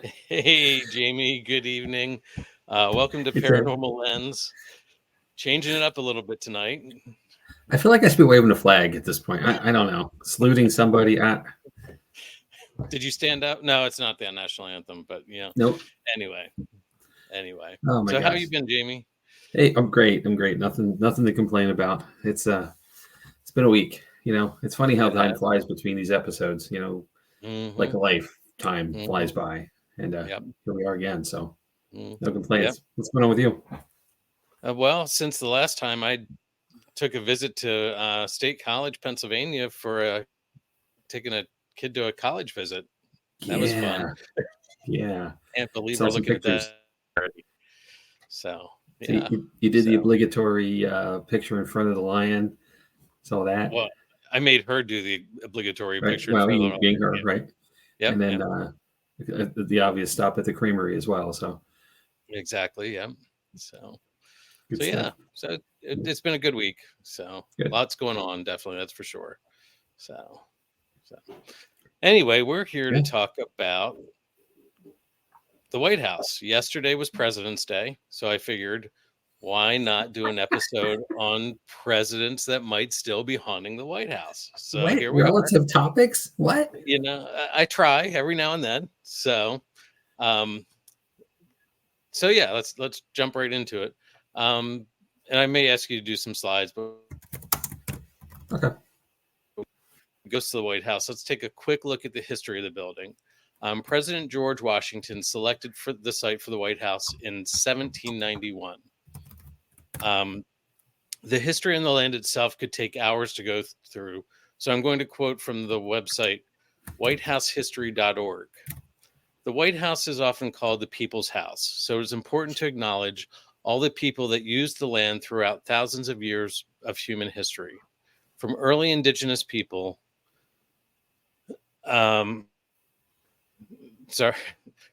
Hey, Jamie. Good evening. Welcome to Hey, Ted. Paranormal Lens. Changing it up a little bit tonight. I feel like I should be waving a flag at this point. I don't know. Saluting somebody. Did you stand up? No, it's not the national anthem, but Nope. Anyway, anyway. Oh my So how you gosh. been, Jamie? Hey, I'm great. I'm great. Nothing to complain about. It's been a week. It's funny how It time has. flies between these episodes. Like Mm-hmm. a lifetime Mm-hmm. flies by, and Yep. here we are again. So no Yep. complaints. What's going on with you? Well, since the last time I took a visit to State College, Pennsylvania, for taking a kid to a college visit. That was fun. Yeah, yeah. Can't believe Saw we're some looking at pictures. that already. So So yeah. you did the So obligatory picture in front of the lion. Saw that, well, I made her do the obligatory right? picture in Well, front of you the being her, right? Yep, And then yep, the obvious stop at the creamery as well. So exactly, yep. So, good yeah, stuff. so it's been a good week. So Good. lots going on, definitely, that's for sure. So, so anyway, we're here to Yeah. talk about the White House. Yesterday was President's Day, so I figured why not do an episode on presidents that might still be haunting the White House? So What here we are. relative topics? What? I try every now and then. Um, so yeah, let's jump right into it. Um, and I may ask you to do some slides, but Okay. it goes to the White House. Let's take a quick look at the history of the building. President George Washington selected for the site for the White House in 1791. Um, the history on the land itself could take hours to go through, so I'm going to quote from the website whitehousehistory.org. The White House is often called the People's House, so it's important to acknowledge all the people that used the land throughout thousands of years of human history. From early indigenous people, um, sorry,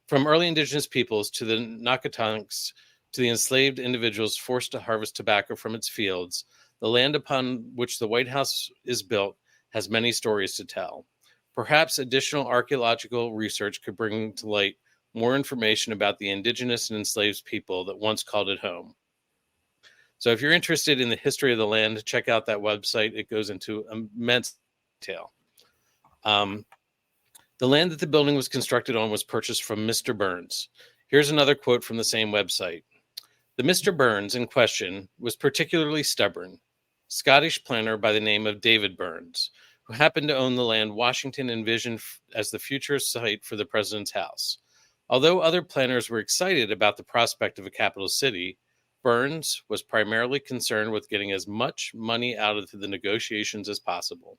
from early indigenous peoples to the Nakatanks to the enslaved individuals forced to harvest tobacco from its fields, the land upon which the White House is built has many stories to tell. Perhaps additional archaeological research could bring to light more information about the indigenous and enslaved people that once called it home. So, if you're interested in the history of the land, check out that website. It goes into immense detail. Um, The land that the building was constructed on was purchased from Mr. Burns. Here's another quote from the same website. The Mr. Burns in question was particularly stubborn, Scottish planter by the name of David Burns, who happened to own the land Washington envisioned as the future site for the president's house. Although other planners were excited about the prospect of a capital city, Burns was primarily concerned with getting as much money out of the negotiations as possible.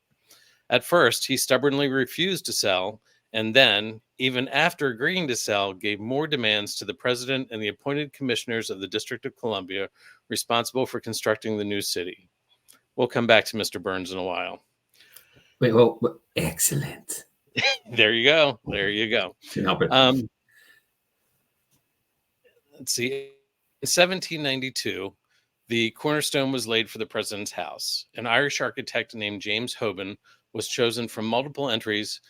At first, he stubbornly refused to sell, and then, even after agreeing to sell, gave more demands to the president and the appointed commissioners of the District of Columbia responsible for constructing the new city. We'll come back to Mr. Burns in a while. Wait. Well, excellent. There you go. There you go. Can't help it. Um, let's see. In 1792, the cornerstone was laid for the president's house. An Irish architect named James Hoban was chosen from multiple entries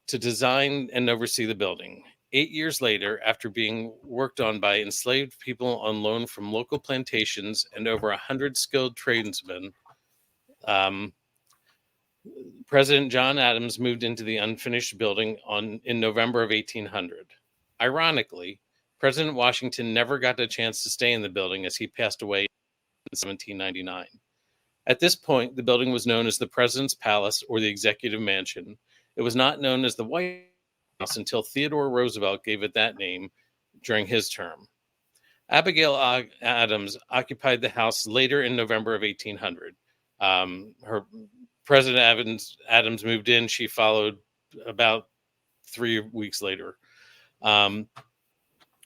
to design and oversee the building. 8 years later, after being worked on by enslaved people on loan from local plantations and over 100 skilled tradesmen, um, President John Adams moved into the unfinished building in November of 1800. Ironically, President Washington never got a chance to stay in the building as he passed away in 1799. At this point, the building was known as the President's Palace or the Executive Mansion. It was not known as the White House until Theodore Roosevelt gave it that name during his term. Abigail Adams occupied the house later in November of 1800. Her President Adams moved in. She followed about 3 weeks later.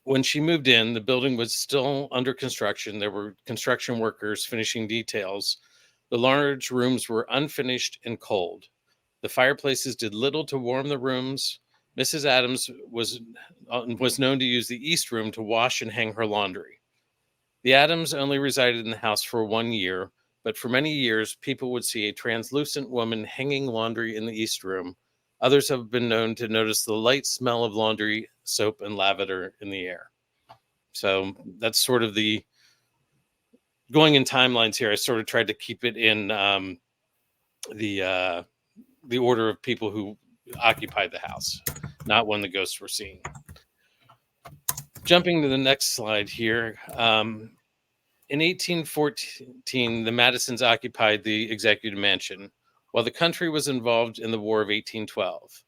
When she moved in, the building was still under construction. There were construction workers finishing details. The large rooms were unfinished and cold. The fireplaces did little to warm the rooms. Mrs. Adams was known to use the East Room to wash and hang her laundry. The Adams only resided in the house for 1 year, but for many years, people would see a translucent woman hanging laundry in the East Room. Others have been known to notice the light smell of laundry, soap, and lavender in the air. So that's sort of the going in timelines here. I sort of tried to keep it in the order of people who occupied the house, not when the ghosts were seen. Jumping to the next slide here. In 1814, the Madisons occupied the executive mansion, while the country was involved in the War of 1812.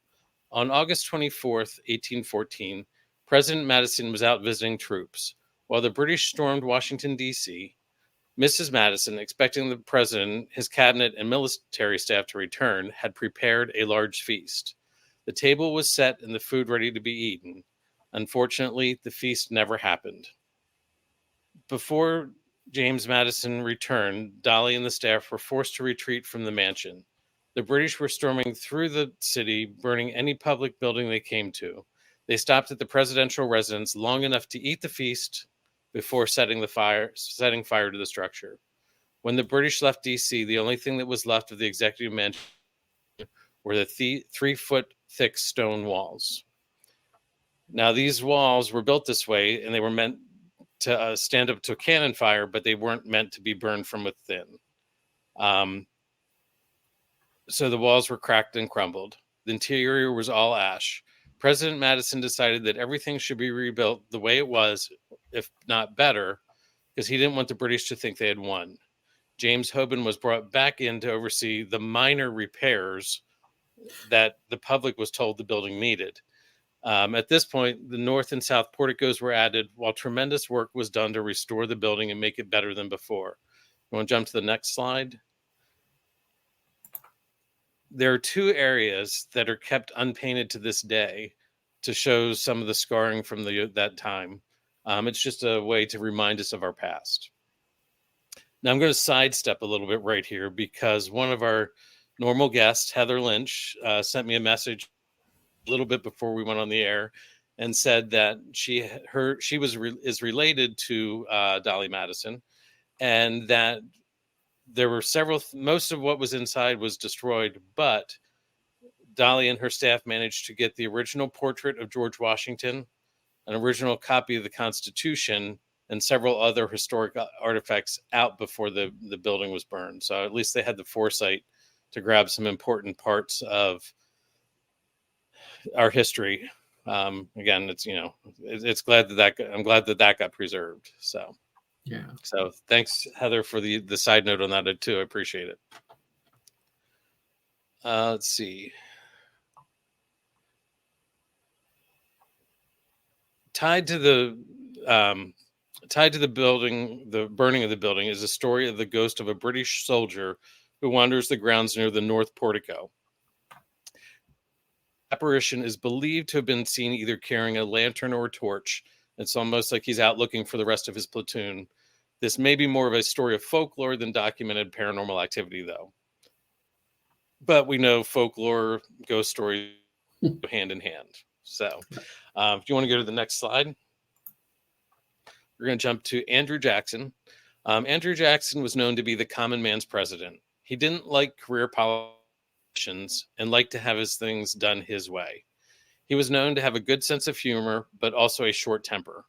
On August 24th, 1814, President Madison was out visiting troops. While the British stormed Washington, D.C., Mrs. Madison, expecting the president, his cabinet, and military staff to return, had prepared a large feast. The table was set and the food ready to be eaten. Unfortunately, the feast never happened. Before James Madison returned, Dolly and the staff were forced to retreat from the mansion. The British were storming through the city, burning any public building they came to. They stopped at the presidential residence long enough to eat the feast before setting fire to the structure. When the British left D.C., the only thing that was left of the executive mansion were the 3-foot thick stone walls. Now, these walls were built this way, and they were meant to stand up to a cannon fire, but they weren't meant to be burned from within. So the walls were cracked and crumbled. The interior was all ash. President Madison decided that everything should be rebuilt the way it was, if not better, because he didn't want the British to think they had won. James Hoban was brought back in to oversee the minor repairs that the public was told the building needed. At this point, the north and south porticos were added, while tremendous work was done to restore the building and make it better than before. You want to jump to the next slide? There are 2 areas that are kept unpainted to this day to show some of the scarring from that time. It's just a way to remind us of our past. Now I'm going to sidestep a little bit right here because one of our normal guests, Heather Lynch, sent me a message a little bit before we went on the air and said that she is related to Dolly Madison, and that there were most of what was inside was destroyed, but Dolly and her staff managed to get the original portrait of George Washington, an original copy of the Constitution, and several other historic artifacts out before the building was burned. So at least they had the foresight to grab some important parts of our history. Again, it's glad I'm glad that got preserved. So. Yeah. So thanks, Heather, for the side note on that too. I appreciate it. Let's see. Tied to the building, the burning of the building, is a story of the ghost of a British soldier who wanders the grounds near the north portico. Apparition is believed to have been seen either carrying a lantern or a torch. It's almost like he's out looking for the rest of his platoon. This may be more of a story of folklore than documented paranormal activity, though. But we know folklore, ghost stories go hand in hand. So if you want to go to the next slide, we're going to jump to Andrew Jackson. Andrew Jackson was known to be the common man's president. He didn't like career politicians and liked to have his things done his way. He was known to have a good sense of humor, but also a short temper.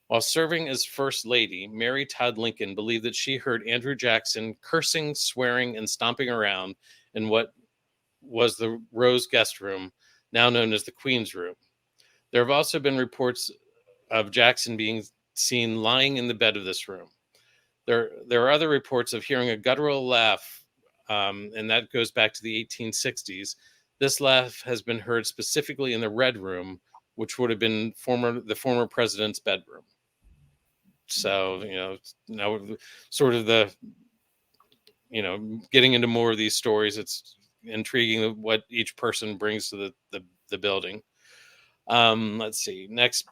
While serving as First Lady, Mary Todd Lincoln believed that she heard Andrew Jackson cursing, swearing, and stomping around in what was the Rose Guest Room, now known as the Queen's Room. There have also been reports of Jackson being seen lying in the bed of this room. There are other reports of hearing a guttural laugh, and that goes back to the 1860s. This laugh has been heard specifically in the Red Room, which would have been the former president's bedroom. So, now sort of getting into more of these stories, it's intriguing what each person brings to the building. Let's see. Next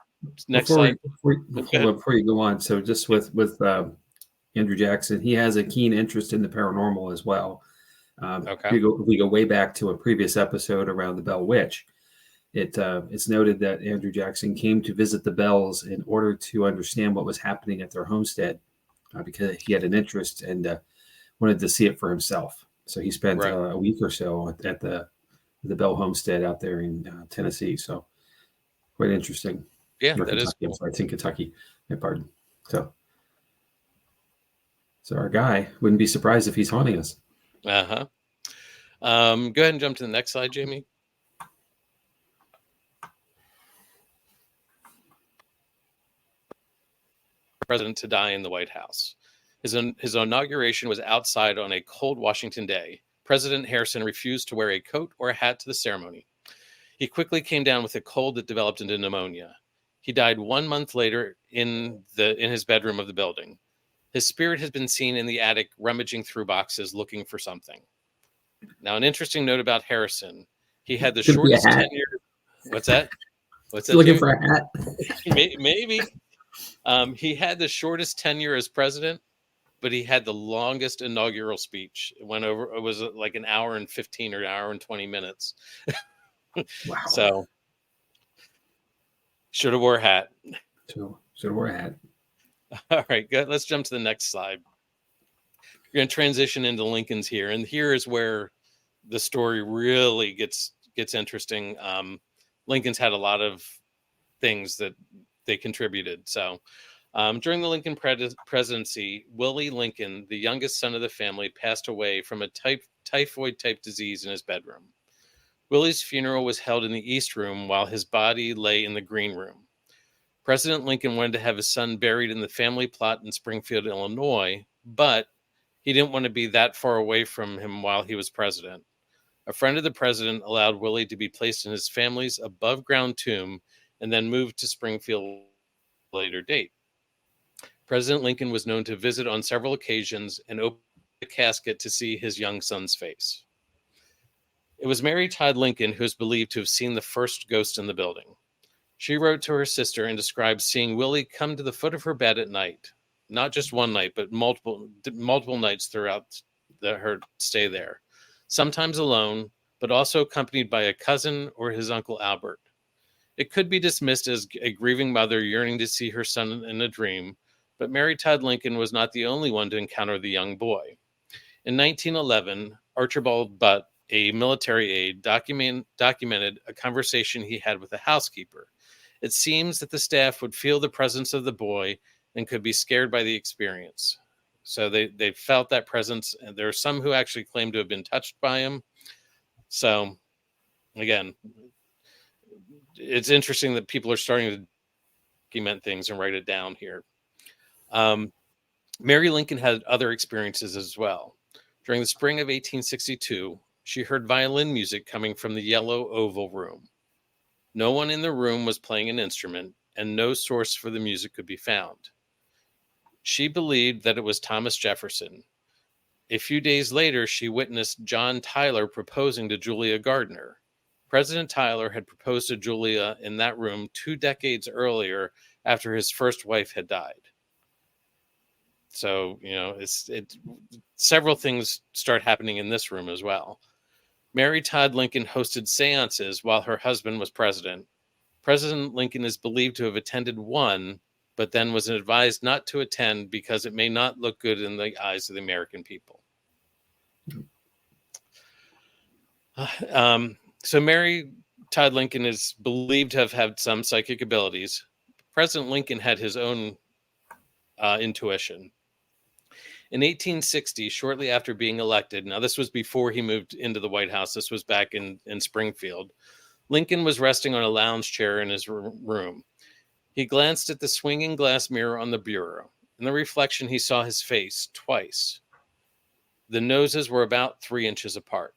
slide. Before you go on, so just with Andrew Jackson, he has a keen interest in the paranormal as well. Okay. If we go way back to a previous episode around the Bell Witch, it's noted that Andrew Jackson came to visit the Bells in order to understand what was happening at their homestead, because he had an interest and wanted to see it for himself. So he spent a week or so at the the Bell homestead out there in Tennessee. So quite interesting. Yeah, Or that is Kentucky. I'm cool. sorry, it's in Kentucky. My pardon. So our guy wouldn't be surprised if he's haunting us. Uh-huh. Go ahead and jump to the next slide, Jamie. President to die in the White House. His inauguration was outside on a cold Washington day. President Harrison refused to wear a coat or a hat to the ceremony. He quickly came down with a cold that developed into pneumonia. He died 1 month later in his bedroom of the building. His spirit has been seen in the attic rummaging through boxes looking for something. Now, an interesting note about Harrison: he had the Could be a shortest hat. tenure. What's that? What's Still that, looking Jamie? for a hat. Maybe. He had the shortest tenure as president, but he had the longest inaugural speech. It was like an hour and 15 or an hour and 20 minutes. Wow. So should have wore a hat. So should have wore a hat. All right, good. Let's jump to the next slide. We're going to transition into Lincoln's here. And here is where the story really gets interesting. Lincoln's had a lot of things that they contributed. So during the Lincoln presidency, Willie Lincoln, the youngest son of the family, passed away from a typhoid-type disease in his bedroom. Willie's funeral was held in the East Room while his body lay in the Green Room. President Lincoln wanted to have his son buried in the family plot in Springfield, Illinois, but he didn't want to be that far away from him while he was president. A friend of the president allowed Willie to be placed in his family's above-ground tomb and then moved to Springfield at a later date. President Lincoln was known to visit on several occasions and open the casket to see his young son's face. It was Mary Todd Lincoln who is believed to have seen the first ghost in the building. She wrote to her sister and described seeing Willie come to the foot of her bed at night, not just one night, but multiple nights throughout her stay there, sometimes alone, but also accompanied by a cousin or his Uncle Albert. It could be dismissed as a grieving mother yearning to see her son in a dream, but Mary Todd Lincoln was not the only one to encounter the young boy. In 1911, Archibald Butt, a military aide, documented a conversation he had with a housekeeper. It seems that the staff would feel the presence of the boy and could be scared by the experience. So they felt that presence, and there are some who actually claim to have been touched by him. So, again, it's interesting that people are starting to document things and write it down here. Mary Lincoln had other experiences as well. During the spring of 1862, she heard violin music coming from the Yellow Oval Room. No one in the room was playing an instrument, and no source for the music could be found. She believed that it was Thomas Jefferson. A few days later, she witnessed John Tyler proposing to Julia Gardner. President Tyler had proposed to Julia in that room 2 decades earlier after his first wife had died. So, several things start happening in this room as well. Mary Todd Lincoln hosted seances while her husband was president. President Lincoln is believed to have attended one, but then was advised not to attend because it may not look good in the eyes of the American people. So Mary Todd Lincoln is believed to have had some psychic abilities. President Lincoln had his own intuition. In 1860, shortly after being elected, now this was before he moved into the White House, this was back in Springfield, Lincoln was resting on a lounge chair in his room. He glanced at the swinging glass mirror on the bureau. In the reflection, he saw his face twice. The noses were about 3 inches apart.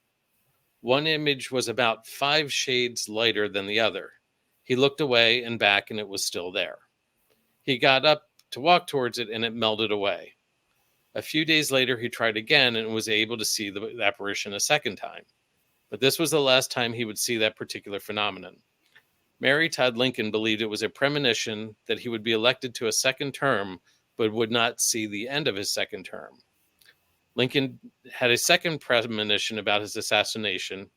One image was about 5 shades lighter than the other. He looked away and back, and it was still there. He got up to walk towards it, and it melted away. A few days later, he tried again and was able to see the apparition a second time. But this was the last time he would see that particular phenomenon. Mary Todd Lincoln believed it was a premonition that he would be elected to a second term, but would not see the end of his second term. Lincoln had a second premonition about his assassination.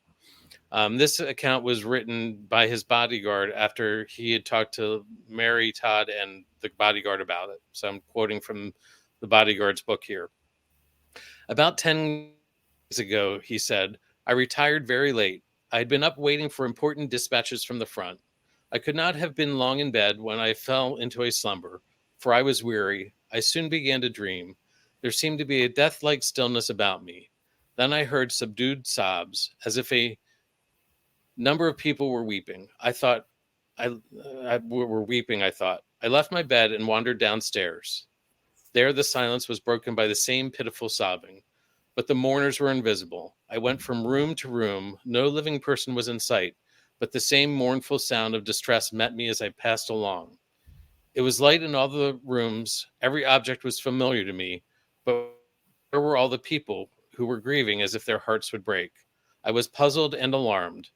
This account was written by his bodyguard after he had talked to Mary Todd and the bodyguard about it. So I'm quoting from the bodyguard's book here. About 10 years ago, he said, I retired very late. I had been up waiting for important dispatches from the front. I could not have been long in bed when I fell into a slumber, for I was weary. I soon began to dream. There seemed to be a death-like stillness about me. Then I heard subdued sobs, as if a number of people were weeping. I were weeping. I thought. I left my bed and wandered downstairs. There, the silence was broken by the same pitiful sobbing, but the mourners were invisible. I went from room to room. No living person was in sight, but the same mournful sound of distress met me as I passed along. It was light in all the rooms. Every object was familiar to me, but where were all the people who were grieving as if their hearts would break? I was puzzled and alarmed.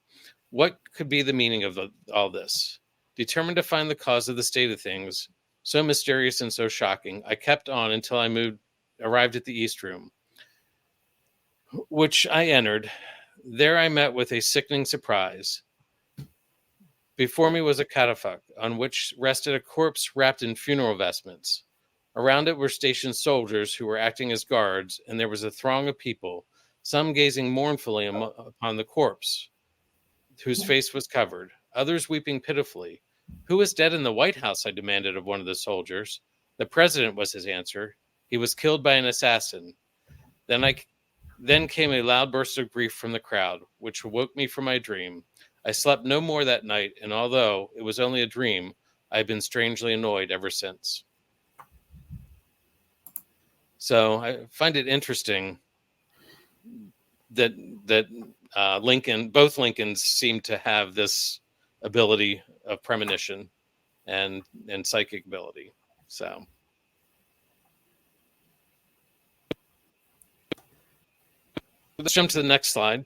What could be the meaning of all this? Determined to find the cause of the state of things, so mysterious and so shocking, I kept on until arrived at the East Room, which I entered. There I met with a sickening surprise. Before me was a catafalque, on which rested a corpse wrapped in funeral vestments. Around it were stationed soldiers who were acting as guards, and there was a throng of people, some gazing mournfully upon the corpse, whose face was covered, others weeping pitifully. Who is dead in the White House? I demanded of one of the soldiers. The president, was his answer. He was killed by an assassin. Then came a loud burst of grief from the crowd, which awoke me from my dream. I slept no more that night, and although it was only a dream, I have been strangely annoyed ever since. So I find it interesting that both Lincolns seem to have this ability of premonition and psychic ability. So let's jump to the next slide.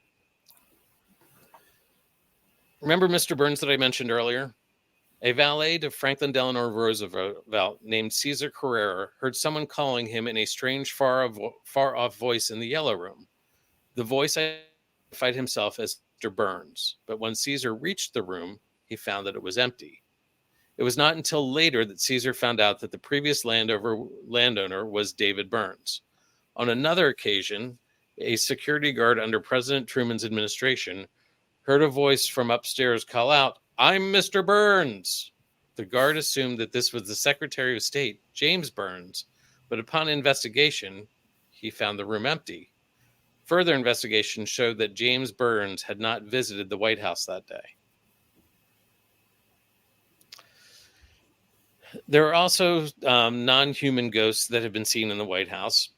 Remember Mr. Burns that I mentioned earlier? A valet to Franklin Delano Roosevelt named Caesar Carrera heard someone calling him in a strange, far-off voice in the Yellow Room. The voice identified himself as Mr. Burns, but when Caesar reached the room, he found that it was empty. It was not until later that Caesar found out that the previous landowner was David Burns. On another occasion, a security guard under President Truman's administration heard a voice from upstairs call out, "I'm Mr. Burns." The guard assumed that this was the Secretary of State, James Burns, but upon investigation, he found the room empty. Further investigation showed that James Burns had not visited the White House that day. There are also non-human ghosts that have been seen in the White House.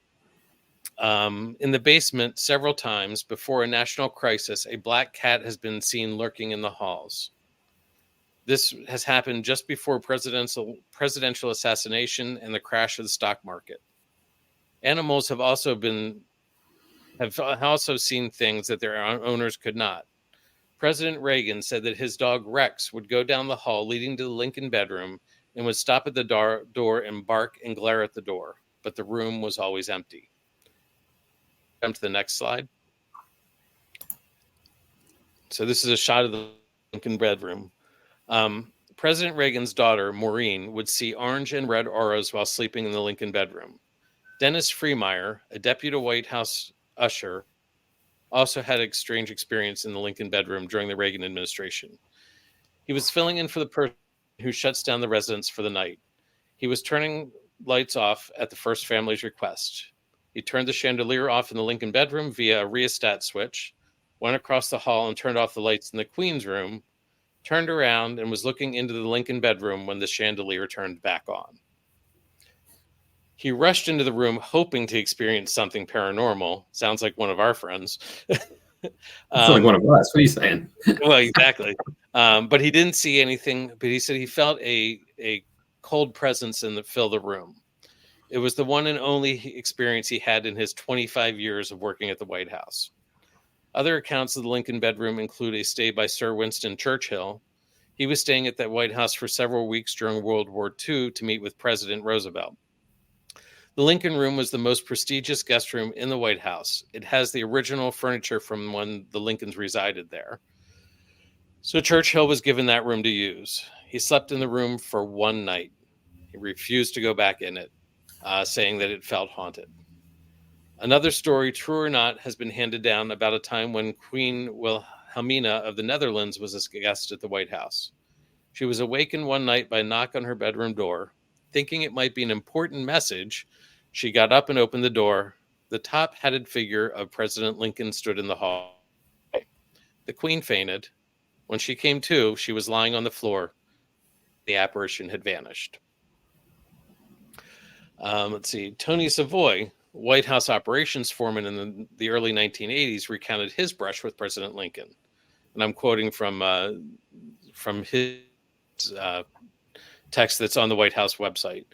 In the basement, several times before a national crisis, a black cat has been seen lurking in the halls. This has happened just before presidential assassination and the crash of the stock market. Animals have also seen things that their owners could not. President Reagan said that his dog Rex would go down the hall leading to the Lincoln bedroom and would stop at the door and bark and glare at the door, but the room was always empty. Come to the next slide. So this is a shot of the Lincoln bedroom. President Reagan's daughter, Maureen, would see orange and red auras while sleeping in the Lincoln bedroom. Dennis Freemeyer, a deputy White House usher, also had a strange experience in the Lincoln bedroom during the Reagan administration. He was filling in for the person who shuts down the residence for the night. He was turning lights off at the first family's request. He turned the chandelier off in the Lincoln bedroom via a rheostat switch, went across the hall and turned off the lights in the Queen's room, turned around and was looking into the Lincoln bedroom when the chandelier turned back on. He rushed into the room hoping to experience something paranormal. Sounds like one of our friends. Sounds like one of us. What are you saying? Well, exactly. But he didn't see anything, but he said he felt a cold presence fill the room. It was the one and only experience he had in his 25 years of working at the White House. Other accounts of the Lincoln bedroom include a stay by Sir Winston Churchill. He was staying at that White House for several weeks during World War II to meet with President Roosevelt. The Lincoln Room was the most prestigious guest room in the White House. It has the original furniture from when the Lincolns resided there. So Churchill was given that room to use. He slept in the room for one night. He refused to go back in it, saying that it felt haunted. Another story, true or not, has been handed down about a time when Queen Helmina of the Netherlands was a guest at the White House. She was awakened one night by a knock on her bedroom door. Thinking it might be an important message, she got up and opened the door. The top-hatted figure of President Lincoln stood in the hall. The Queen fainted. When she came to, she was lying on the floor. The apparition had vanished. Let's see. Tony Savoy, White House operations foreman in the early 1980s, recounted his brush with President Lincoln. And I'm quoting from his text that's on the White House website.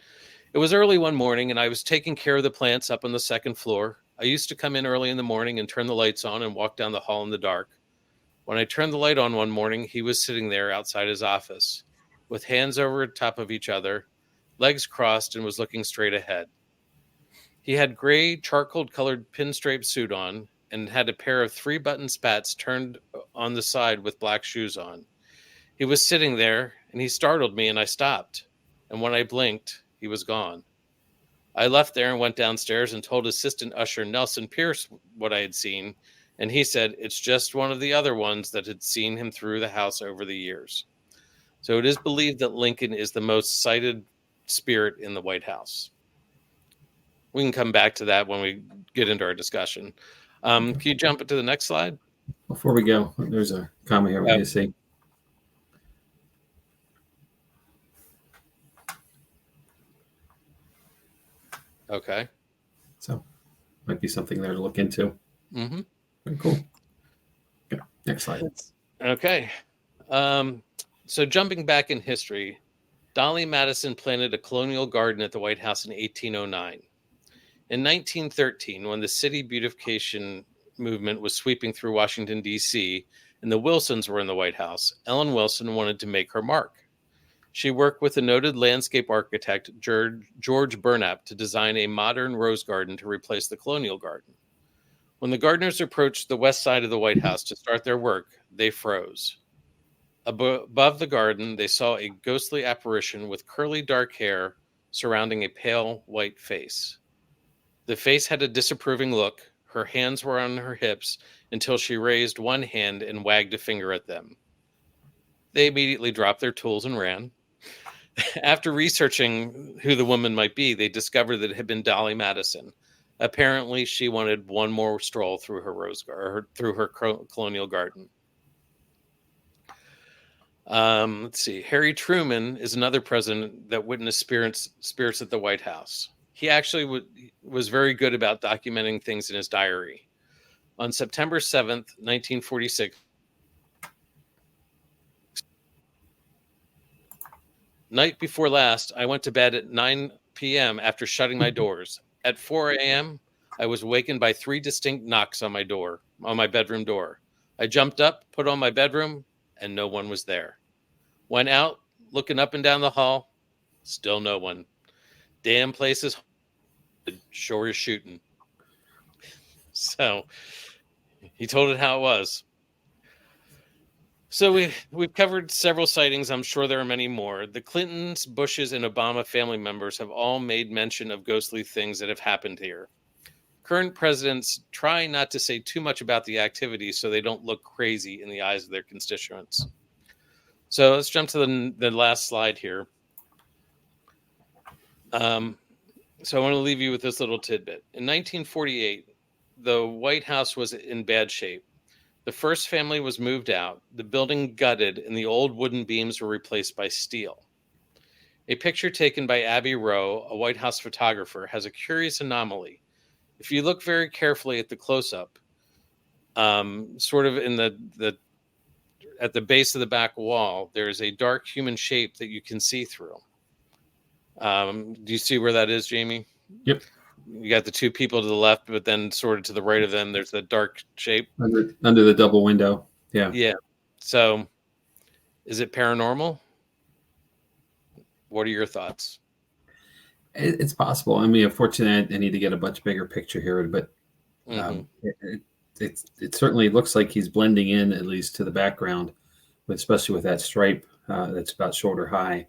It was early one morning, and I was taking care of the plants up on the second floor. I used to come in early in the morning and turn the lights on and walk down the hall in the dark. When I turned the light on one morning, he was sitting there outside his office, with hands over top of each other, legs crossed, and was looking straight ahead. He had gray, charcoal-colored pinstripe suit on and had a pair of 3-button spats turned on the side with black shoes on. He was sitting there, and he startled me, and I stopped. And when I blinked, he was gone. I left there and went downstairs and told assistant usher Nelson Pierce what I had seen, and he said it's just one of the other ones that had seen him through the house over the years. So it is believed that Lincoln is the most cited spirit in the White House. We can come back to that when we get into our discussion. Can you jump into the next slide? Before we go, there's a comment here. What do you see? Okay. So might be something there to look into. Mm-hmm. Very cool. Okay, next slide. Okay. So jumping back in history, Dolly Madison planted a colonial garden at the White House in 1809. In 1913, when the city beautification movement was sweeping through Washington, D.C., and the Wilsons were in the White House, Ellen Wilson wanted to make her mark. She worked with the noted landscape architect George Burnap to design a modern rose garden to replace the colonial garden. When the gardeners approached the west side of the White House to start their work, they froze. Above the garden, they saw a ghostly apparition with curly dark hair surrounding a pale white face. The face had a disapproving look. Her hands were on her hips until she raised one hand and wagged a finger at them. They immediately dropped their tools and ran. After researching who the woman might be, they discovered that it had been Dolly Madison. Apparently, she wanted one more stroll through her colonial garden. Let's see. Harry Truman is another president that witnessed spirits at the White House. He actually was very good about documenting things in his diary. On September 7th, 1946, night before last, I went to bed at 9 p.m. after shutting my doors. At 4 a.m., I was awakened by 3 distinct knocks on my bedroom door. I jumped up, put on my bedroom, and no one was there. Went out, looking up and down the hall, still no one. Damn place is sure is shooting. So he told it how it was. So we've covered several sightings. I'm sure there are many more. The Clintons, Bushes, and Obama family members have all made mention of ghostly things that have happened here. Current presidents try not to say too much about the activity so they don't look crazy in the eyes of their constituents. So let's jump to the last slide here. So I want to leave you with this little tidbit. In 1948, the White House was in bad shape. The first family was moved out, the building gutted, and the old wooden beams were replaced by steel. A picture taken by Abby Rowe, a White House photographer, has a curious anomaly. If you look very carefully at the close-up, sort of in at the base of the back wall, there is a dark human shape that you can see through. Do you see where that is, Jamie? Yep. You got the 2 people to the left, but then sort of to the right of them, there's that dark shape. Under the double window. Yeah. Yeah. So is it paranormal? What are your thoughts? It's possible. I mean, unfortunately, I need to get a much bigger picture here, but it certainly looks like he's blending in, at least to the background, especially with that stripe that's about shoulder high.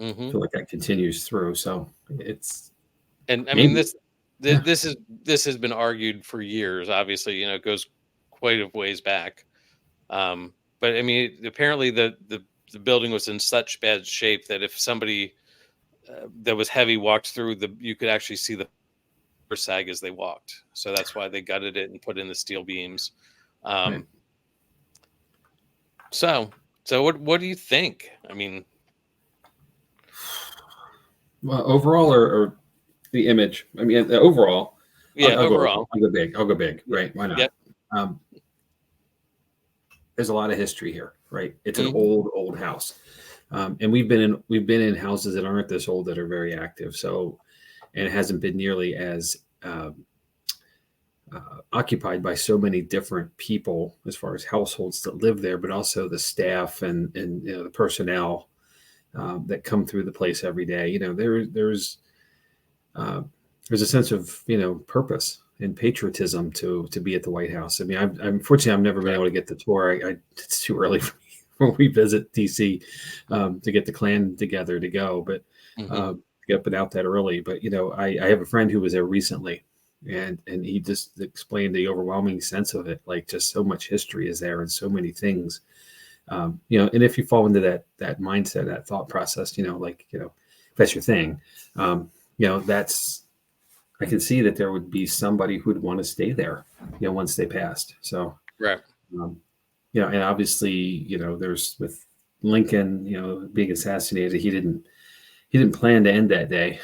I feel like that continues through. So it's. And I mean, this has been argued for years. Obviously, it goes quite a ways back. But I mean, apparently the building was in such bad shape that if somebody that was heavy walked through, you could actually see the sag as they walked. So that's why they gutted it and put in the steel beams. Right. Um, so what do you think? I mean, Well, overall or the image? I mean, overall, yeah, I'll go. overall, I'll go big. I'll go big. yeah, Right? Why not? yep, Um, there's a lot of history here. Right? It's an hmm old house, and we've been in houses that aren't this old that are very active. So, and it hasn't been nearly as occupied by so many different people as far as households that live there, but also the staff and the personnel that come through the place every day. Uh, there's a sense of purpose and patriotism to be at the White House. I mean, I'm fortunately I've never been right, able to get the tour. It's too early for me when we visit DC to get the clan together to go, but hmm get up and out that early. But I have a friend who was there recently, and he just explained the overwhelming sense of it. Like just so much history is there and so many things. And if you fall into that mindset, that thought process, if that's your thing, that's I can see that there would be somebody who'd want to stay there, once they passed. So, right, um, and obviously, there's with Lincoln, being assassinated, he didn't plan to end that day.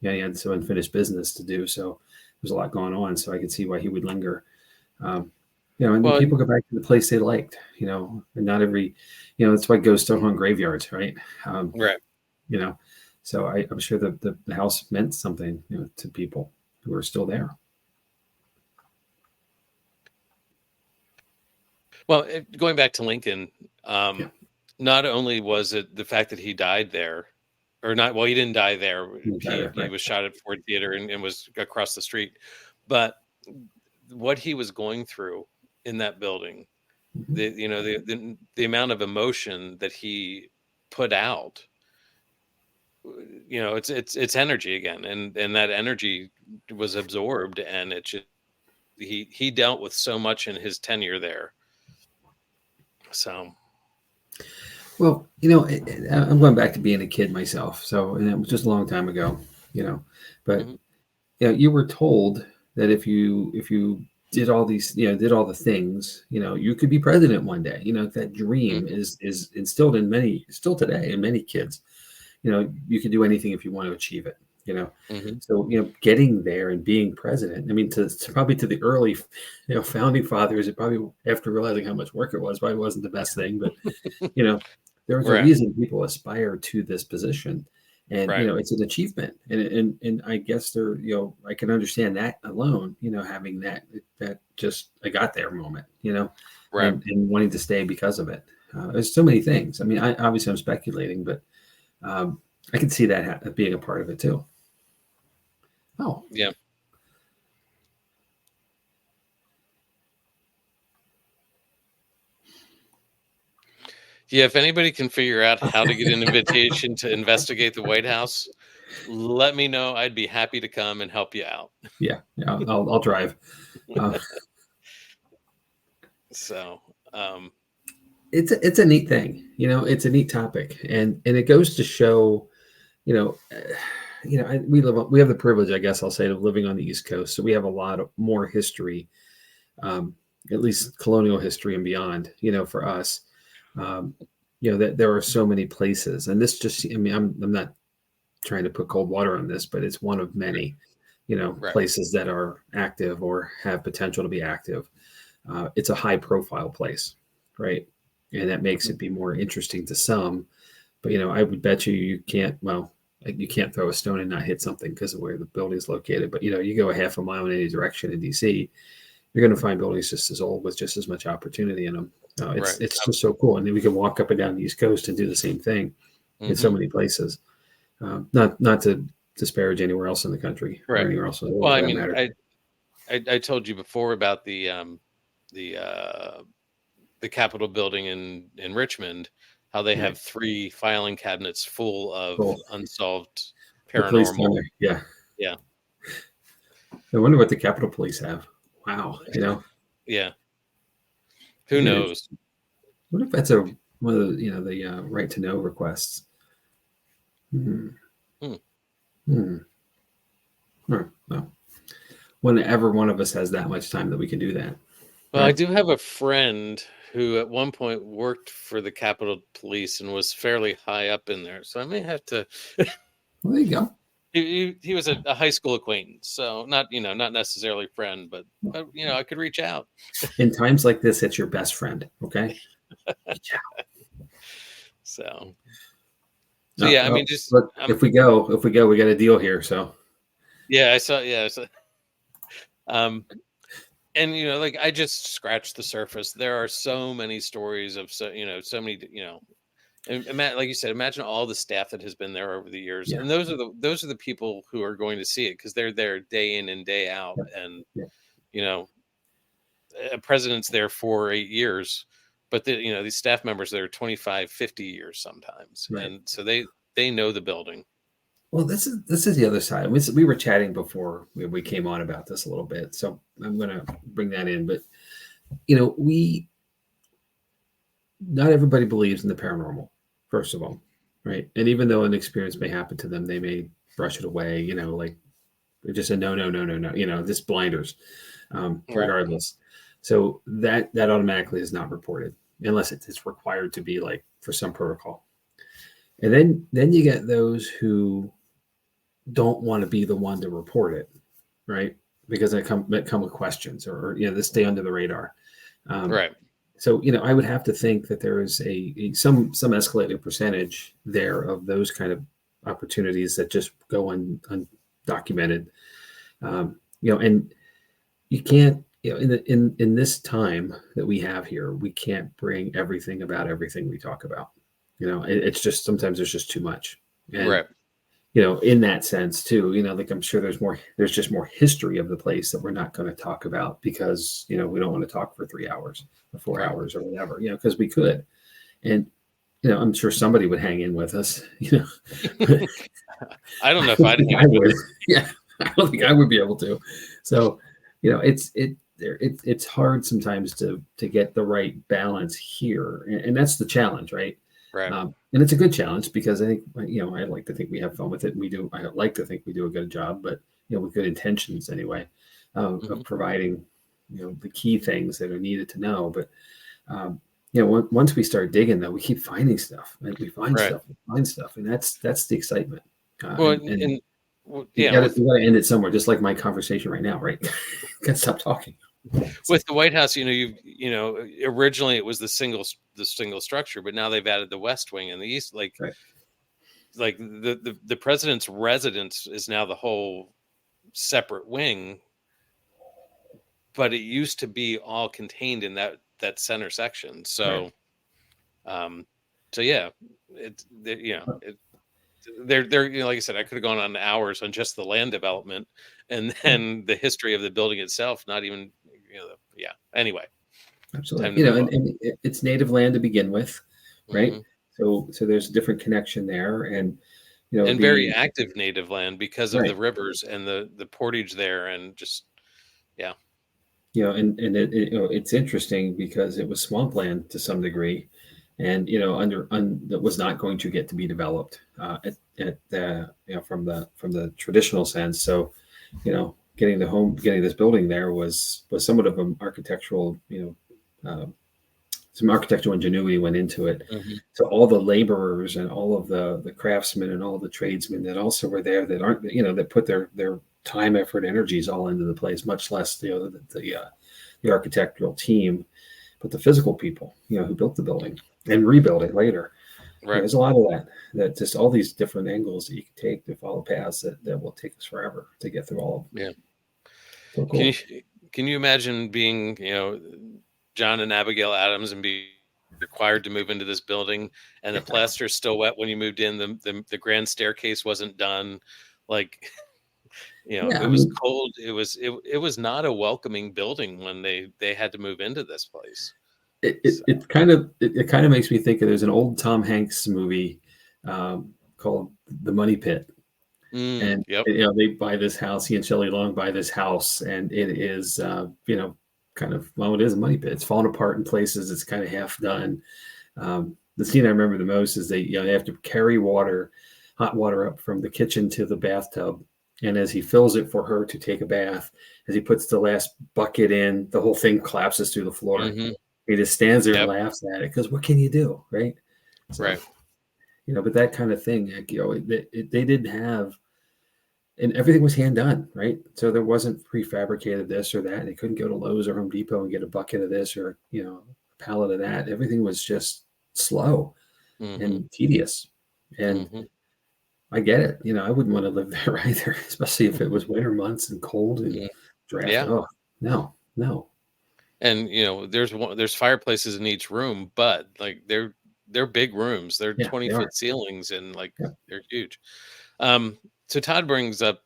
He had some unfinished business to do, so there's a lot going on. So I could see why he would linger. Um, and then well, people go back to the place they liked, and not every, that's why ghosts don't haunt graveyards, right? Um, right. you know, so I'm sure the house meant something, to people who are still there. Well, going back to Lincoln, Yeah, not only was it the fact that he died there, or not, well, he didn't die there. He right. was shot at Ford Theater and was across the street, but what he was going through in that building, Mhm. the amount of emotion that he put out, it's energy again, and that energy was absorbed, and it just he dealt with so much in his tenure there. So, Well, I'm going back to being a kid myself. So, and it was just a long time ago, but mhm, you were told that if you did all these, did all the things, you could be president one day. That dream mhm, is instilled in many, still today, in many kids. You can do anything if you want to achieve it. You know, mhm, so getting there and being president. I mean, to probably to the early, founding fathers, it probably after realizing how much work it was, probably wasn't the best thing. But you know, there was a right, reason people aspire to this position, and right, it's an achievement. And I guess there, I can understand that alone. Having that just I got there moment. right. And wanting to stay because of it. There's so many things. I mean, obviously I'm speculating, but um, I can see that being a part of it too. Oh, Yeah. Yeah, if anybody can figure out how to get an invitation to investigate the White House, let me know. I'd be happy to come and help you out. yeah, yeah. I'll drive. Uh, So, um, it's a neat thing. It's a neat topic, and it goes to show, you know, uh, we have the privilege, I guess I'll say, of living on the East Coast, so we have a lot of more history, um, at least colonial history and beyond. For us, um, that there are so many places, and this just, I mean, I'm not trying to put cold water on this, but it's one of many, right. places that are active or have potential to be active. It's a high profile place, right? And that makes Mhm. it be more interesting to some. But I would bet you can't. Well, like, you can't throw a stone and not hit something because of where the building is located. But you go a half a mile in any direction in DC, you're going to find buildings just as old with just as much opportunity in them. It's Right. it's just so cool, and then we can walk up and down the East Coast and do the same thing in so Hmm. many places. Not to disparage anywhere else in the country or Right. anywhere else in the Well, world I for that mean, matter. I told you before about the the Capitol building in Richmond, how they Right. have three filing cabinets full of Cool. unsolved The police paranormal. down there. Yeah. Yeah. I wonder what the Capitol Police have. Wow. Yeah. Who Yeah, knows? what if that's one of the the right to know requests? Hmm. Hmm. Hmm. Well, whenever one of us has that much time that we can do that, Well, I right? do have a friend who at one point worked for the Capitol Police and was fairly high up in there. So I may have to. Well, there you go. He was a high school acquaintance, so not not necessarily friend, but I could reach out. In times like this, it's your best friend. Okay. Yeah. So yeah, I mean, just But if we go, we got a deal here. So yeah, I saw yeah, um, and like I just scratched the surface. There are so many stories of so many and like you said, imagine all the staff that has been there over the years, yeah, and those are the people who are going to see it because they're there day in and day out, yeah, and yeah. you know a president's there for 8 years, but these staff members there are 25, 50 years sometimes, Right. and so they know the building. Well, this is the other side. We were chatting before we came on about this a little bit, so I'm going to bring that in. But we not everybody believes in the paranormal, first of all, right? And even though an experience may happen to them, they may brush it away. Like they're just a no, no, no, no, no. Just blinders, Right. regardless. So that automatically is not reported unless it's required to be, like, for some protocol. And then you get those who don't want to be the one to report it, right? Because they come with questions, or they stay under the radar. Um, Right. so I would have to think that there is some escalated percentage there of those kind of opportunities that just go undocumented. And you can't, in this time that we have here, we can't bring everything about everything we talk about. It's just sometimes there's just too much. And Right. in that sense too, like, I'm sure there's just more history of the place that we're not going to talk about because, we don't want to talk for 3 hours or 4 hours or whatever, because we could. And, I'm sure somebody would hang in with us, I don't I know if don't I'd think hang I in with would. it. Yeah. I don't think I would be able to. So, it's hard sometimes to get the right balance here. And that's the challenge, right? Right. And it's a good challenge because I think, I like to think we have fun with it, and we do. I like to think we do a good job, but with good intentions anyway, Hmm. of providing, the key things that are needed to know. But once we start digging, though, we keep finding stuff. Like, Right. we find stuff, and that's the excitement. Well, And you yeah, got to end it somewhere, just like my conversation right now, right? Got to stop talking. with the White House, originally it was the single structure, but now they've added the West Wing and the East. Right. Like the president's residence is now the whole separate wing, but it used to be all contained in that center section. Right. Um, so yeah, they're like I said, I could have gone on hours on just the land development and then the history of the building itself. Not even yeah. Anyway, time Absolutely. to move on. And it's native land to begin with, right? Hmm. So there's a different connection there, and And very the active native land because of right. the rivers and the portage there, and just yeah. It's interesting because it was swampland to some degree, and that was not going to get to be developed at the from the traditional sense. So, getting this building there was somewhat of an architectural, some architectural ingenuity went into it. Hmm. So all the laborers and all of the craftsmen and all the tradesmen that also were there that aren't, that put their time, effort, energies all into the place, much less the architectural team, but the physical people, who built the building and rebuilt it later. Right. There's a lot of that just all these different angles that you can take to follow paths that will take us forever to get through all of them. Yeah. So Can cool. you imagine being John and Abigail Adams and be required to move into this building, and the plaster is still wet when you moved in? The grand staircase wasn't done. Like Yeah, it I was mean, cold. It was not a welcoming building when they had to move into this place. So, it kind of makes me think of, there's an old Tom Hanks movie called The Money Pit, and yep. they buy this house. He and Shelley Long buy this house, and it is kind of, well, it is a money pit. It's falling apart in places. It's kind of half done. The scene I remember the most is they have to carry hot water up from the kitchen to the bathtub. And as he fills it for her to take a bath, as he puts the last bucket in, the whole thing collapses through the floor. Mm-hmm. He just stands there Yep. and laughs at it because what can you do, right? So, Right. but that kind of thing, they didn't have, and everything was hand done, right? So there wasn't prefabricated this or that. They couldn't go to Lowe's or Home Depot and get a bucket of this or a pallet of that. Everything was just slow and tedious. And I get it. I wouldn't want to live there either, especially if it was winter months and cold and draft. Yeah. Oh, no. And there's fireplaces in each room, but like they're big rooms. They're 20-foot ceilings and they're huge. So Todd brings up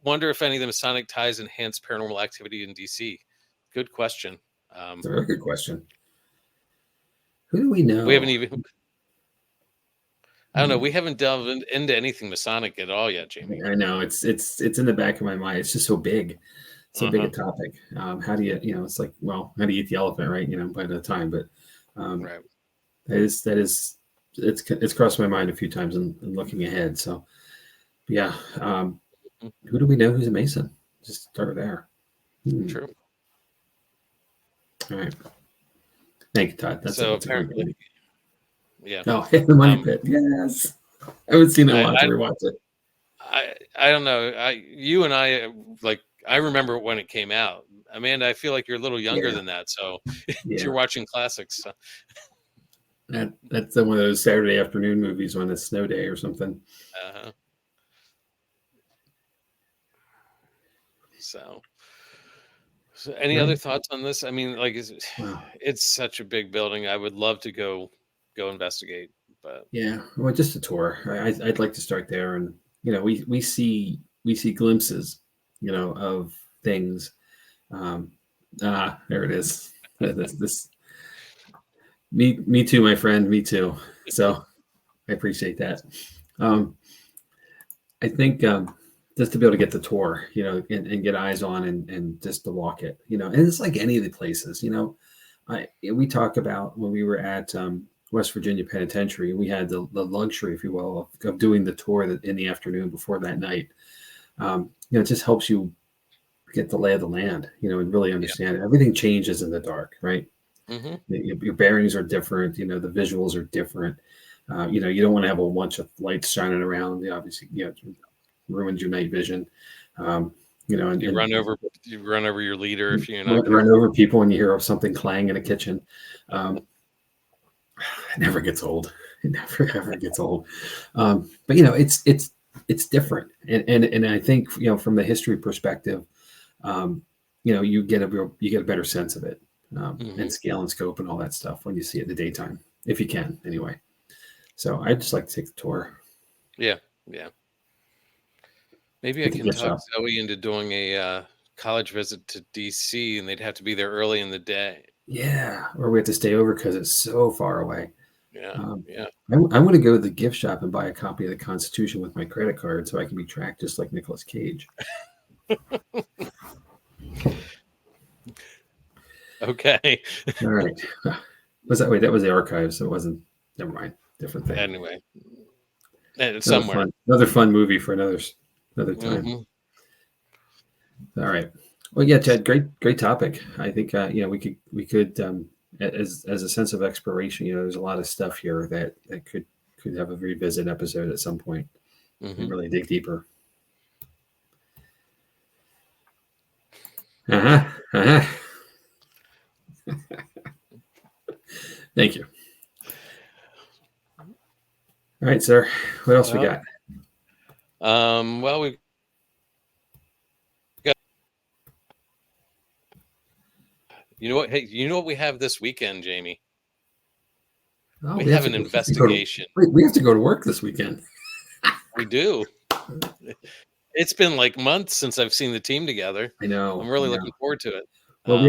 wonder if any of the Masonic ties enhance paranormal activity in DC. Good question. It's a very good question. Who do we know? We haven't even I don't know. We haven't delved into anything Masonic at all yet, Jamie. I know it's in the back of my mind. It's just so big, big a topic. How do you, it's like, well, how do you eat the elephant, right? By the time, but right. That is it's crossed my mind a few times in looking ahead. So, yeah. Who do we know who's a Mason? Just start there. True. All right. Thank you, Todd. That's apparently. Yeah. Oh, the Money Pit. Yes. I haven't seen it. I want to rewatch it. I don't know. You and I remember when it came out. Amanda, I feel like you're a little younger than that, so you're watching classics. So. That's one of those Saturday afternoon movies when it's snow day or something. So any other thoughts on this? I mean, it's such a big building. I would love to go investigate, but well, just a tour. I'd like to start there, and we see glimpses, of things. There it is. This. Me too, my friend. Me too. So I appreciate that. I think just to be able to get the tour, and get eyes on and just to walk it, and it's like any of the places, we talk about when we were at West Virginia Penitentiary, we had the luxury, if you will, of doing the tour in the afternoon before that night. It just helps you get the lay of the land, and really understand it. Everything changes in the dark, right? Your bearings are different. The visuals are different. You don't want to have a bunch of lights shining around. Obviously, ruins your night vision. And you run over your leader if you're not run over people when you hear something clang in a kitchen. It never gets old. It never ever gets old. But it's different, and I think from the history perspective, you get a better sense of it. And scale and scope and all that stuff when you see it in the daytime, if you can, anyway. So I'd just like to take the tour. Yeah. Maybe I can talk Zoe into doing a college visit to DC, and they'd have to be there early in the day. Yeah, or we have to stay over because it's so far away. Yeah. I want to go to the gift shop and buy a copy of the Constitution with my credit card so I can be tracked just like Nicolas Cage. Okay. All right. That was the archive, so it wasn't. Never mind. Different thing. Anyway, somewhere. Another fun movie for another time. All right. Well, yeah, Ted. Great topic. I think we could as a sense of exploration. There's a lot of stuff here that could have a revisit episode at some point and really dig deeper. Thank you. All right, sir. What else we got? Well, we got. You know what? Hey, you know what we have this weekend, Jamie? We have an investigation. We have to go to work this weekend. We do. It's been like months since I've seen the team together. I know. I'm really looking forward to it. Well,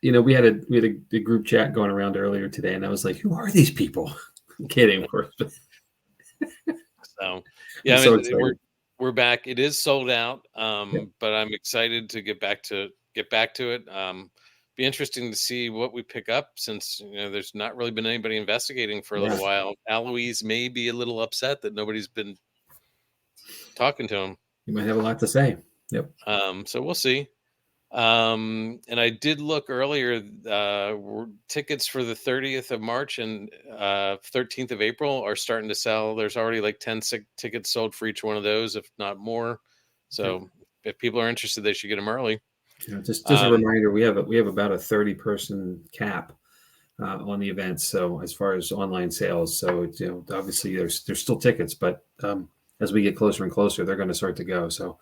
we had a group chat going around earlier today, and I was like, "Who are these people?" I'm kidding, of course. So, Yeah, I'm I so mean, excited. we're back. It is sold out, Yeah. but I'm excited to get back to it. Be interesting to see what we pick up since there's not really been anybody investigating for a Yeah. little while. Eloise may be a little upset that nobody's been talking to him. You might have a lot to say. Yep. So we'll see. And I did look earlier. Tickets for the 30th of March and 13th of April are starting to sell. There's already like 10 tickets sold for each one of those, if not more. Yep. So if people are interested, they should get them early. Just a Um, reminder, we have about a 30-person cap on the events. So as far as online sales, so obviously there's still tickets, but as we get closer and closer, they're going to start to go. So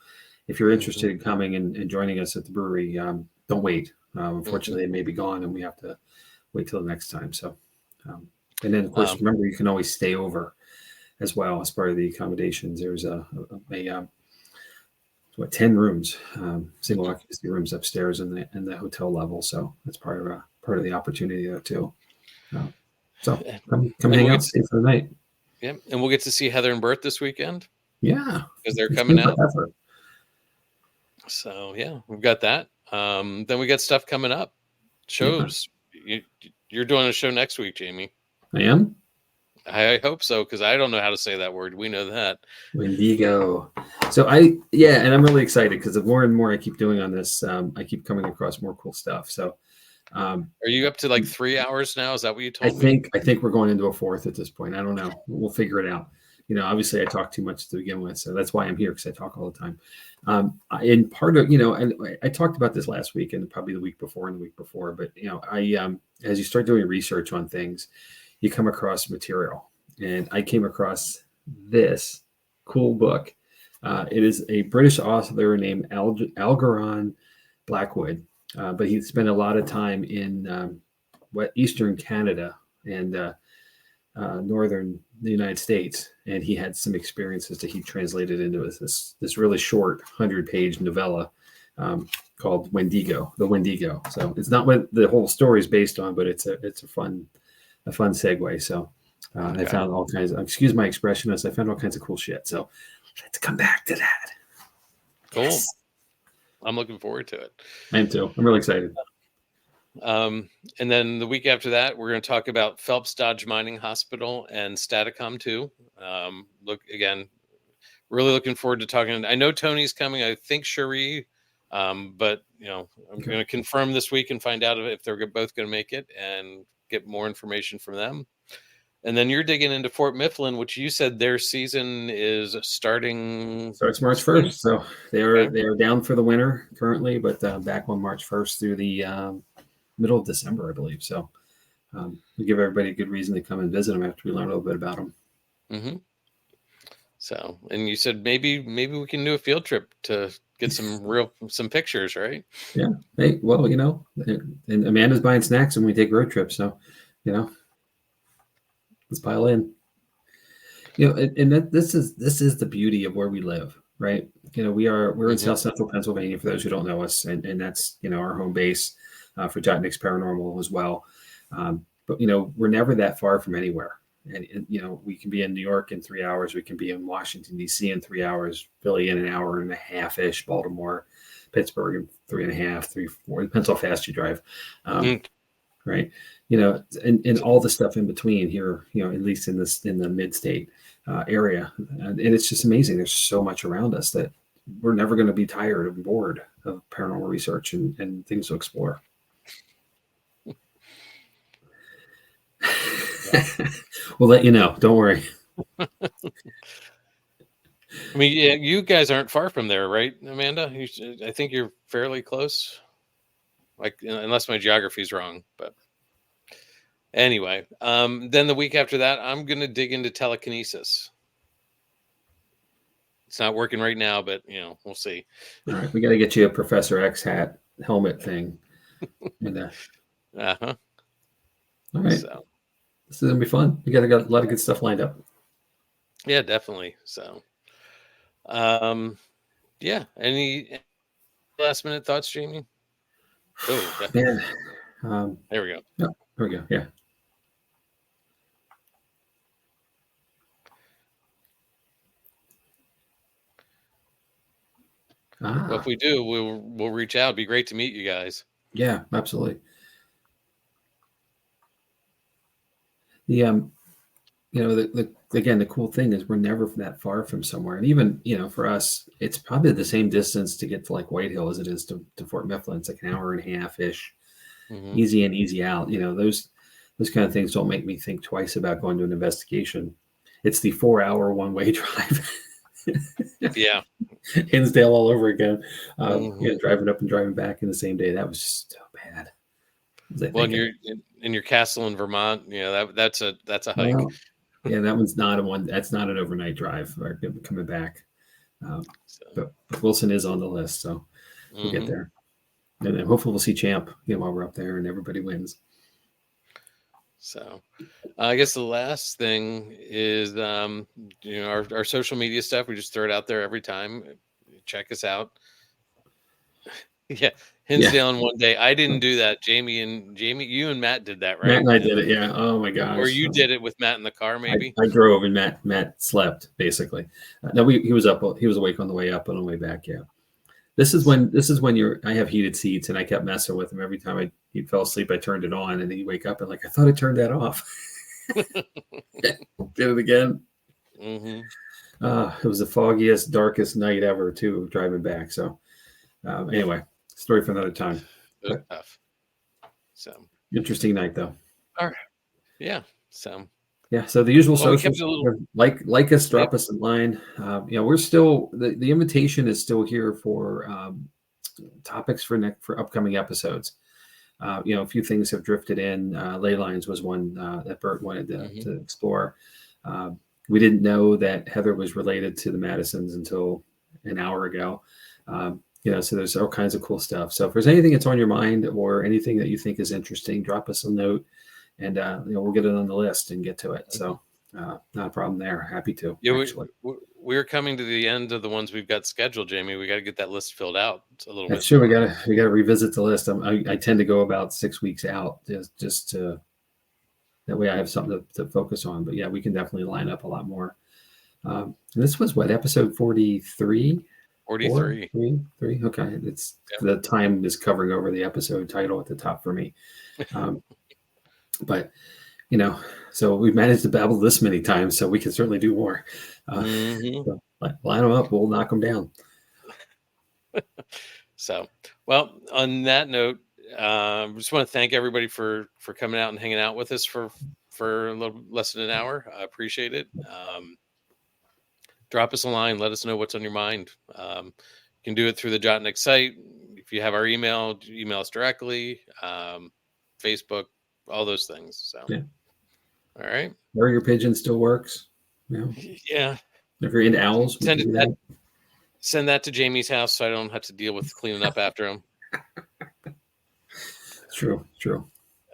if you're interested in coming and joining us at the brewery, don't wait. Unfortunately, it may be gone, and we have to wait till the next time. So, and then of course, remember you can always stay over as well as part of the accommodations. There's a 10 rooms, single occupancy rooms upstairs in the hotel level. So that's part of the opportunity there too. So come and hang we'll out, stay for the night. yeah, and we'll get to see Heather and Bert this weekend Yeah, because they're it's coming been out. forever. So yeah, we've got that. Then we got stuff coming up. Shows. Yeah. You're doing a show next week, Jamie. I am. I hope so, because I don't know how to say that word. We know that. Wendigo. So and I'm really excited because the more and more I keep doing on this, I keep coming across more cool stuff. So, are you up to like 3 hours now? Is that what you I told me? think we're going into a fourth at this point. I don't know. We'll figure it out. Obviously I talk too much to begin with, so that's why I'm here, because I talk all the time. And part of, and I talked about this last week and probably the week before and the week before, but as you start doing research on things, you come across material, and I came across this cool book. It is a British author named Algernon Blackwood, but he spent a lot of time in Eastern Canada and northern the United States, and he had some experiences that he translated into this really short 100-page novella called Wendigo, the Wendigo. So it's not what the whole story is based on, but it's a fun segue. So Okay. I found all kinds of, excuse my expression, I found all kinds of cool shit. So let's come back to that. Cool. Yes. I'm looking forward to it. I am too. I'm really excited. And then the week after that, we're going to talk about Phelps Dodge Mining Hospital and Staticom 2. Look, again, really looking forward to talking. I know Tony's coming. I think Cherie, but I'm going to confirm this week and find out if they're both going to make it and get more information from them. And then you're digging into Fort Mifflin, which you said their season is starting. Starts March 1st. So they are down for the winter currently, but back on March 1st through the middle of December, I believe. So we give everybody a good reason to come and visit them after we learn a little bit about them. Mm-hmm. So, and you said maybe we can do a field trip to get some pictures, right? Yeah. Hey, well, and Amanda's buying snacks when we take road trips. So, let's pile in. And this is the beauty of where we live, right? We're in South Central Pennsylvania, for those who don't know us, and that's our home base for Jotnick's Paranormal as well. But we're never that far from anywhere, and we can be in New York in 3 hours, we can be in Washington D.C. in 3 hours, Philly in an hour and a half ish, Baltimore, Pittsburgh in 3.5, 3, 4. Depends how fast you drive, right? And all the stuff in between here, at least in the mid-state area, and it's just amazing. There's so much around us that we're never going to be tired and bored of paranormal research and things to explore. We'll let you know. Don't worry. I mean, yeah, you guys aren't far from there, right, Amanda? I think you're fairly close, like unless my geography is wrong. But anyway, then the week after that, I'm going to dig into telekinesis. It's not working right now, but we'll see. All right, we got to get you a Professor X hat helmet thing. And Uh-huh. All right, so this is gonna be fun. We got a lot of good stuff lined up. Yeah, definitely. So, yeah. Any last minute thoughts, Jamie? Oh, man. There we go. Yeah, there we go. Yeah. Well, if we do, we'll reach out. It'd be great to meet you guys. Yeah, absolutely. The again, the cool thing is we're never that far from somewhere, and even for us, it's probably the same distance to get to like Whitehill as it is to Fort Mifflin. It's like an hour and a half ish, easy in, easy out. Those kind of things don't make me think twice about going to an investigation. It's the 4-hour one-way drive. Yeah. Hinsdale all over again. Driving up and driving back in the same day. That was just so bad. Well, you're in your castle in Vermont. That's a hike. Well, yeah, that one's not that's not an overnight drive or coming back. But Wilson is on the list, so we'll get there. And then hopefully we'll see Champ while we're up there and everybody wins. So I guess the last thing is, our social media stuff. We just throw it out there every time. Check us out. Yeah. Hinsdale in one day. I didn't do that. Jamie, you and Matt did that, right? Matt and I did it. Yeah. Oh my gosh. Or you did it with Matt in the car, maybe. I drove and Matt slept basically. No, he was up. He was awake on the way up and on the way back. Yeah. This is when I have heated seats and I kept messing with him every time he fell asleep. I turned it on and he'd wake up and I thought I turned that off. Did it again. It was the foggiest, darkest night ever too, driving back. So anyway, story for another time. It was tough. So interesting night though. All right. Yeah. So the usual socials. Like us, drop us a line. We're still the invitation is still here for topics for upcoming episodes. A few things have drifted in. Ley lines was one that Bert wanted to explore. We didn't know that Heather was related to the Madisons until an hour ago. So there's all kinds of cool stuff. So if there's anything that's on your mind or anything that you think is interesting, drop us a note. And we'll get it on the list and get to it. So not a problem there. Happy to. Yeah, we're coming to the end of the ones we've got scheduled, Jamie. We got to get that list filled out a little bit. Sure, we gotta revisit the list. I tend to go about 6 weeks out just to that way I have something to focus on. But yeah, we can definitely line up a lot more. This was episode 43. 43. Three. Okay, the time is covering over the episode title at the top for me. But so we've managed to babble this many times, so we can certainly do more. So line them up, we'll knock them down. So, well, on that note, just want to thank everybody for coming out and hanging out with us for a little less than an hour. I appreciate it. Drop us a line, let us know what's on your mind. You can do it through the Jotnik site. If you have our email us directly. Facebook. All those things. So, All right. Warrior Pigeon still works. Yeah. If you're into owls, send that to Jamie's house so I don't have to deal with cleaning up after him. True.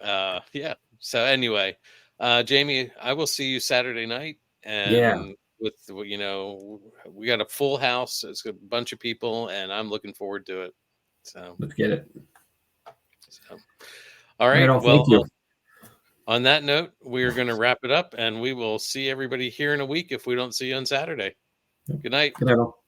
Yeah. So anyway, Jamie, I will see you Saturday night, and with we got a full house. It's a bunch of people, and I'm looking forward to it. So let's get it. So, all right. Well, thank you. On that note, we're going to wrap it up, and we will see everybody here in a week if we don't see you on Saturday. Good night. Good night all.